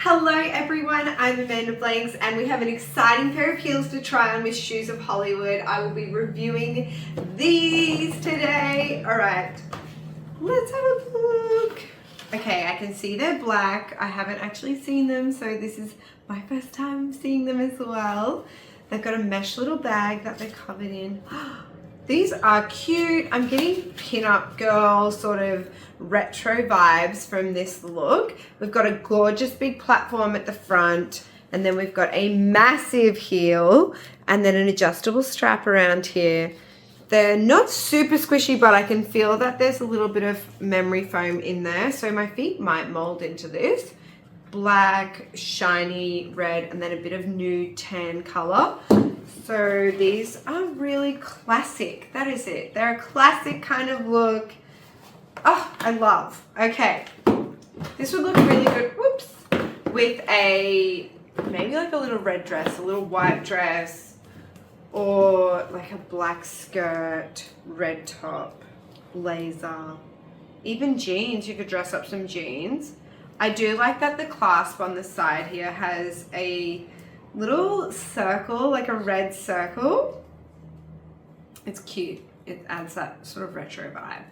Hello everyone, I'm Amanda Blanks and we have an exciting pair of heels to try on with Shoes of Hollywood. I will be reviewing these today. Alright, let's have a look. Okay, I can see they're black. I haven't actually seen them, so this is my first time seeing them as well. They've got a mesh little bag that they're covered in. These are cute. I'm getting pin-up girl sort of retro vibes from this look. We've got a gorgeous big platform at the front, and then we've got a massive heel and then an adjustable strap around here. They're not super squishy, but I can feel that there's a little bit of memory foam in there, so my feet might mold into this. Black, shiny red, and then a bit of nude tan color. So these are really classic. That is it. They're a classic kind of look. Oh, I love. Okay. This would look really good, whoops, with a, maybe like a little red dress, a little white dress, or like a black skirt, red top, blazer, even jeans. You could dress up some jeans. I do like that the clasp on the side here has a little circle, like a red circle. It's cute. It adds that sort of retro vibe.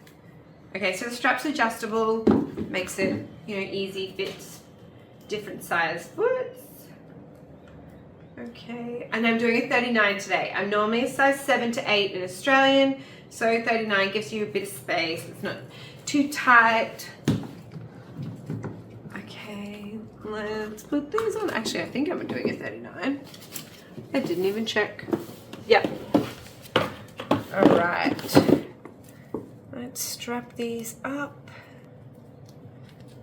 Okay, so the strap's adjustable, makes it, easy, fits different size foots. Okay, and I'm doing a 39 today. I'm normally a size 7 to 8 in Australian, so 39 gives you a bit of space. It's not too tight. Let's put these on. Actually, I think I'm doing a 39. I didn't even check. Yep. All right. Let's strap these up.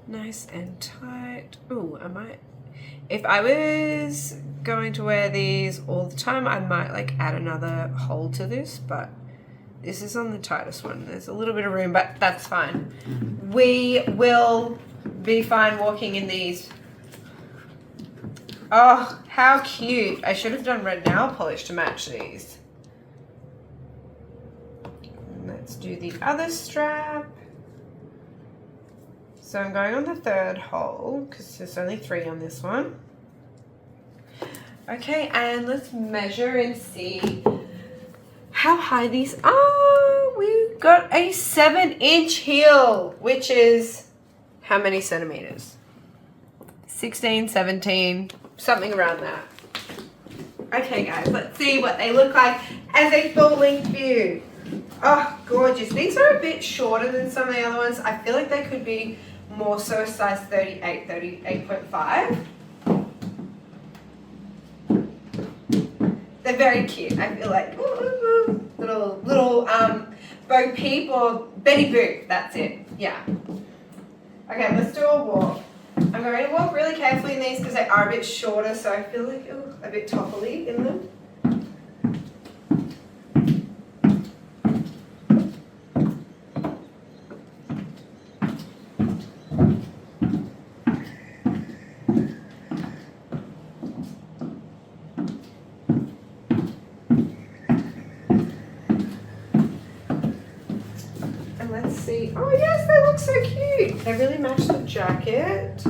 Nice and tight. Ooh, if I was going to wear these all the time, I might add another hole to this, but this is on the tightest one. There's a little bit of room, but that's fine. We will be fine walking in these. Oh, how cute. I should have done red nail polish to match these. Let's do the other strap. So I'm going on the third hole because there's only 3 on this one. Okay, and let's measure and see how high these are. We've got a 7-inch heel, which is how many centimeters? 16, 17, something around that. Okay guys, let's see what they look like as a full length view. Oh, gorgeous. These are a bit shorter than some of the other ones. I feel like they could be more so size 38, 38.5. They're very cute. I feel like little Bo Peep or Betty Boop. That's it. Yeah. Okay, let's do a walk. I'm going to walk really carefully in these because they are a bit shorter, so I feel like a bit topply in them. And let's see. Oh yes, they look so cute. They really match the jacket.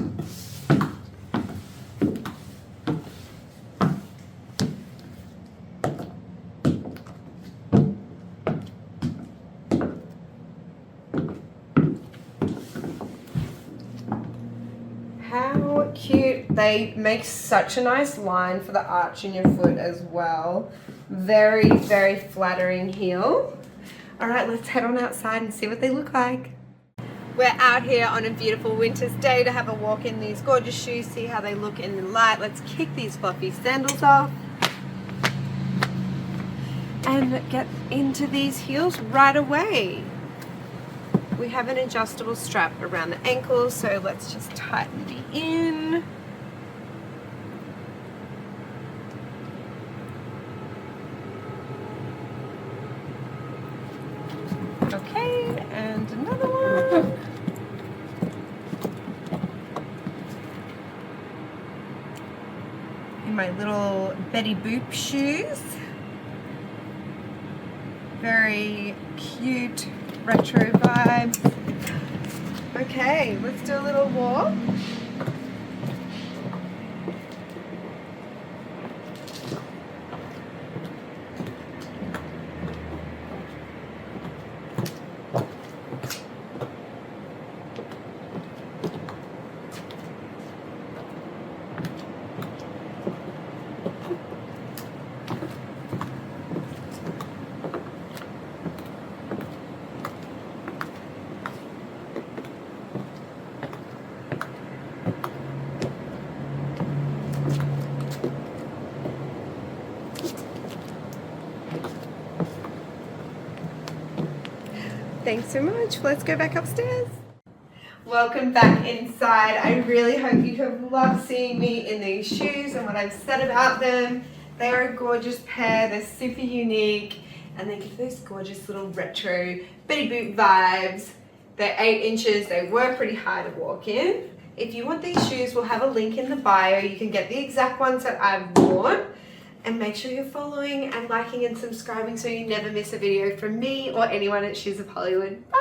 How cute. They make such a nice line for the arch in your foot as well. Very, very flattering heel. All right, let's head on outside and see what they look like. We're out here on a beautiful winter's day to have a walk in these gorgeous shoes, see how they look in the light. Let's kick these fluffy sandals off and get into these heels right away. We have an adjustable strap around the ankles, so let's just tighten the in. Okay, and another one. In my little Betty Boop shoes. Very cute retro vibes. Okay, let's do a little walk. Thanks so much. Let's go back upstairs. Welcome back inside. I really hope you have loved seeing me in these shoes and what I've said about them. They are a gorgeous pair. They're super unique and they give those gorgeous little retro Betty Boot vibes. They're 8 inches. They were pretty high to walk in. If you want these shoes, we'll have a link in the bio. You can get the exact ones that I've worn. And make sure you're following and liking and subscribing so you never miss a video from me or anyone at Shoes of Hollywood. Bye!